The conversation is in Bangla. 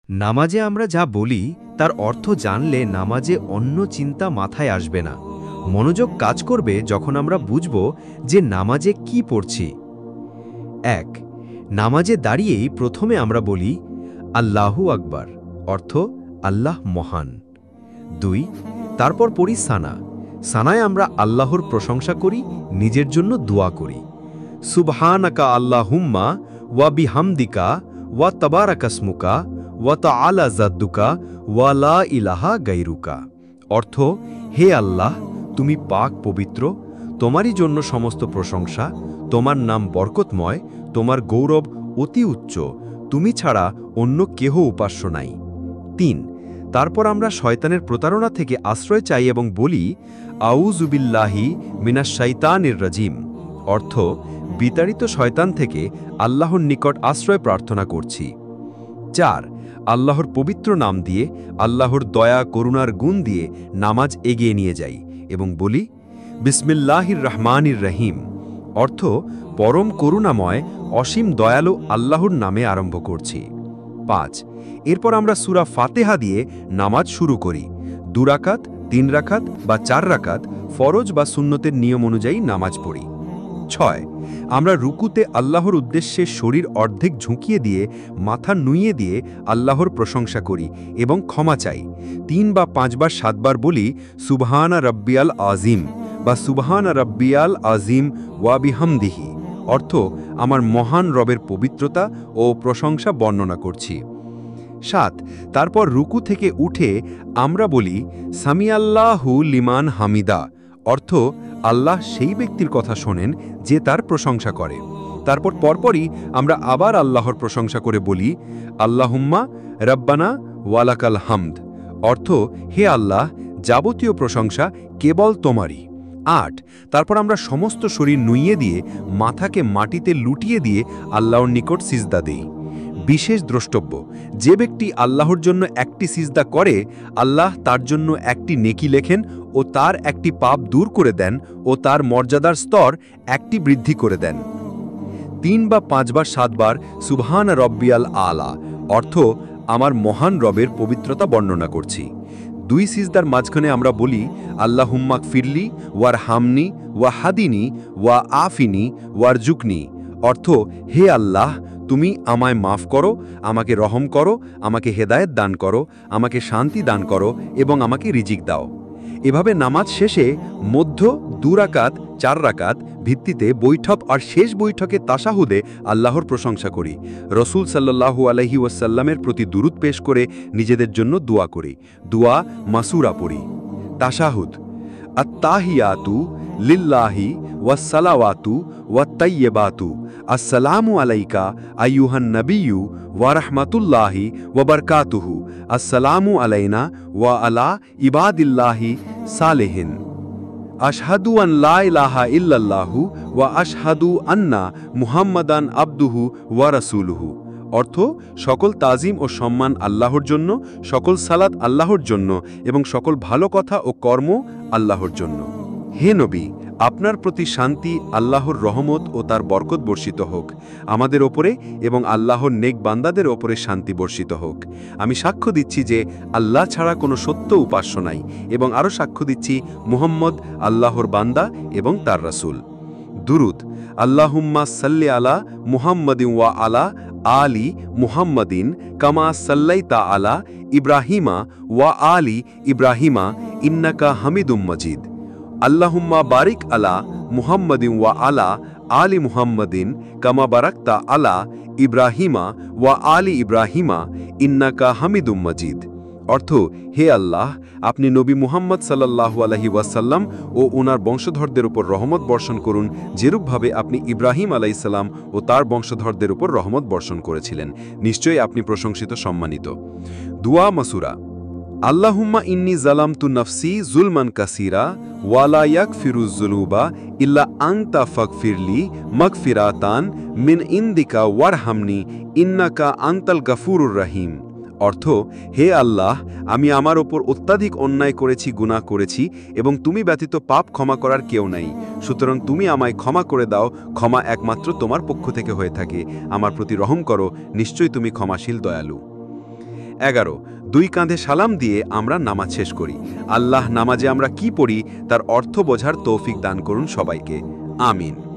নামাজে আমরা যা বলি তার অর্থ জানলে নামাজে অন্য চিন্তা মাথায় আসবে না। মনোযোগ কাজ করবে যখন আমরা বুঝব যে নামাজে কি পড়ছি। ১. নামাজে দাঁড়িয়েই প্রথমে আমরা বলি আল্লাহু আকবার, অর্থ আল্লাহ মহান। ২. তারপর পড়ি সানা। সানায় আমরা আল্লাহর প্রশংসা করি, নিজের জন্য দোয়া করি। সুবহানাকা আল্লাহুম্মা ওয়া বিহামদিকা ওয়া তাবারাকাসমুকা ওয়া তাআলা জাদ্দুকা ওয়া লা ইলাহা গায়রুকা, অর্থ হে আল্লাহ, তুমি পাক পবিত্র, তোমারই জন্য সমস্ত প্রশংসা, তোমার নাম বরকতময়, তোমার গৌরব অতি উচ্চ, তুমি ছাড়া অন্য কেহ উপাস্য নাই। ৩. তারপর আমরা শয়তানের প্রতারণা থেকে আশ্রয় চাই এবং বলি আউযু বিল্লাহি মিনাশ শাইতানির রাজিম, অর্থ বিতাড়িত শয়তান থেকে আল্লাহর নিকট আশ্রয় প্রার্থনা করছি। ৪. আল্লাহর পবিত্র নাম দিয়ে, আল্লাহর দয়া করুণার গুণ দিয়ে নামাজ এগিয়ে নিয়ে যাই এবং বলি বিসমিল্লাহির রহমানির রহিম, অর্থ পরম করুণাময় অসীম দয়ালু আল্লাহর নামে আরম্ভ করছি। ৫. এরপর আমরা সূরা ফাতিহা দিয়ে নামাজ শুরু করি। ২ রাকাত, ৩ রাকাত বা ৪ রাকাত ফরজ বা সুন্নতের নিয়ম অনুযায়ী নামাজ পড়ি। ৬. আমরা রুকুতে আল্লাহর উদ্দেশ্যে শরীর অর্ধেক ঝুঁকিয়ে দিয়ে মাথা নুইয়ে দিয়ে আল্লাহর প্রশংসা করি এবং ক্ষমা চাই। ৩ বা ৫ বার ৭ বার বলি সুবহানা রাব্বিয়াল আজিম বা সুবহানা রাব্বিয়াল আজিম ওয়া বিহামদিহি, অর্থ আমার মহান রবের পবিত্রতা ও প্রশংসা বর্ণনা করছি। ৭. তারপর রুকু থেকে উঠে আমরা বলি সামিআল্লাহু লিমান হামিদা, অর্থ আল্লাহ সেই ব্যক্তির কথা শোনেন যে তার প্রশংসা করে। তারপর পরপরই আমরা আবার আল্লাহর প্রশংসা করে বলি আল্লাহুম্মা রাব্বানা ওয়ালাকাল হামদ, অর্থ হে আল্লাহ, যাবতীয় প্রশংসা কেবল তোমারই। ৮. তারপর আমরা সমস্ত শরীর নুইয়ে দিয়ে মাথাকে মাটিতে লুটিয়ে দিয়ে আল্লাহর নিকট সিজদা দেই। বিশেষ দ্রষ্টব্য, যে ব্যক্তি আল্লাহর জন্য একটি সিজদা করে আল্লাহ তার জন্য একটি নেকি লেখেন ও তার একটি পাপ দূর করে দেন ও তার মর্যাদার স্তর একটি বৃদ্ধি করে দেন। ৩ বা ৫ বার ৭ বার সুবহান রব্বিয়াল আলা, অর্থ আমার মহান রবের পবিত্রতা বর্ণনা করছি। ২ সিজদার মাঝখানে আমরা বলি আল্লাহুম্মা গফিরলি ওয়ার হামনি ওয়া হাদিনি ওয়া আফিনি ওয়ারজুকনি, অর্থ হে আল্লাহ, তুমি আমায় মাফ করো, আমাকে রহম করো, আমাকে হেদায়েত দান করো, আমাকে শান্তি দান করো এবং আমাকে রিজিক দাও। এভাবে নামাজ শেষে মধ্য ২ রাকাত ৪ রাকাত ভিত্তিতে বৈঠক আর শেষ বৈঠকে তাশাহুদে আল্লাহর প্রশংসা করি। রসুল সাল্লাল্লাহু আলাইহি ওয়াসাল্লামের প্রতি দুরূদ পেশ করে নিজেদের জন্য দোয়া করি। দোয়া মাসুরা পড়ি। তাশাহুদ আত্তাহিয়াতু লিল্লাহি ওয়াসসালাওয়াতু ওয়াত্তাইয়্যিবাতু আসসালামু আলাইকা আইয়ুহান নাবিয়্যু ওয়া রাহমাতুল্লাহি ওয়া বারাকাতুহু আসসালামু আলাইনা ওয়া আলা ইবাদিল্লাহি সালেহিন আশহাদু আন লা ইলাহা ইল্লাল্লাহু ওয়া আশহাদু আন্না মুহাম্মাদান আবদুহু ওয়া রাসূলুহু, অর্থ সকল তাজিম ও সম্মান আল্লাহর জন্য, সকল সালাত আল্লাহর জন্য এবং সকল ভালো কথা ও কর্ম আল্লাহর জন্য। হে নবী, আপনার প্রতি শান্তি, আল্লাহর রহমত ও তার বরকত বর্ষিত হোক আমাদের ওপরে এবং আল্লাহর নেক বান্দাদের ওপরে শান্তি বর্ষিত হোক। আমি সাক্ষ্য দিচ্ছি যে আল্লাহ ছাড়া কোনো সত্য উপাস্য নাই এবং আরও সাক্ষ্য দিচ্ছি মুহাম্মদ আল্লাহর বান্দা এবং তার রাসূল। দুরূদ আল্লাহুম্মা সাল্লি আলা মুহাম্মাদিন ওয়া আলা আলি মুহাম্মাদিন কামা সাল্লাইতা আলা ইব্রাহিমা ওয়া আলি ইব্রাহিমা ইন্নাকা হামিদুম মাজিদ। আল্লাহুম্মা বারিক আলা মুহাম্মাদিন ওয়া আলা আলি মুহাম্মাদিন কামা বারাকতা আলা ইব্রাহিমা ওয়া আলি ইব্রাহিমা ইন্নাকা হামিদুম মাজিদ, অর্থ হে আল্লাহ, আপনি নবী মুহাম্মদ সাল্লাল্লাহু আলাইহি ওয়াসাল্লাম ও ওনার বংশধরদের উপর রহমত বর্ষণ করুন যেরূপভাবে আপনি ইব্রাহিম আলাইহিস সালাম ও তার বংশধরদের উপর রহমত বর্ষণ করেছিলেন। নিশ্চয়ই আপনি প্রশংসিত, সম্মানিত। দুয়া মাসুরা আল্লাহুম্মা ইন্নী যালামতু নাফসি যুলমান কাসীরা ওয়া লা ইয়াগফিরুয যুনুবা ইল্লা আনতা ফাগফিরলি মাগফিরাতান মিন ইনদিকা ওয়ারহামনি ইন্নাকা আনতাল গাফুরুর রহিম, অর্থ হে আল্লাহ, আমি আমার ওপর অত্যাধিক অন্যায় করেছি, গুনাহ করেছি এবং তুমি ব্যতীত পাপ ক্ষমা করার কেউ নাই, সুতরাং তুমি আমায় ক্ষমা করে দাও, ক্ষমা একমাত্র তোমার পক্ষ থেকে হয়ে থাকে, আমার প্রতি রহম করো, নিশ্চয়ই তুমি ক্ষমাশীল দয়ালু। 11 দুই কাঁধে সালাম দিয়ে আমরা নামাজ শেষ করি। আল্লাহ নামাজে আমরা কি পড়ি তার অর্থ বোঝার তৌফিক দান করুন সবাইকে। আমিন।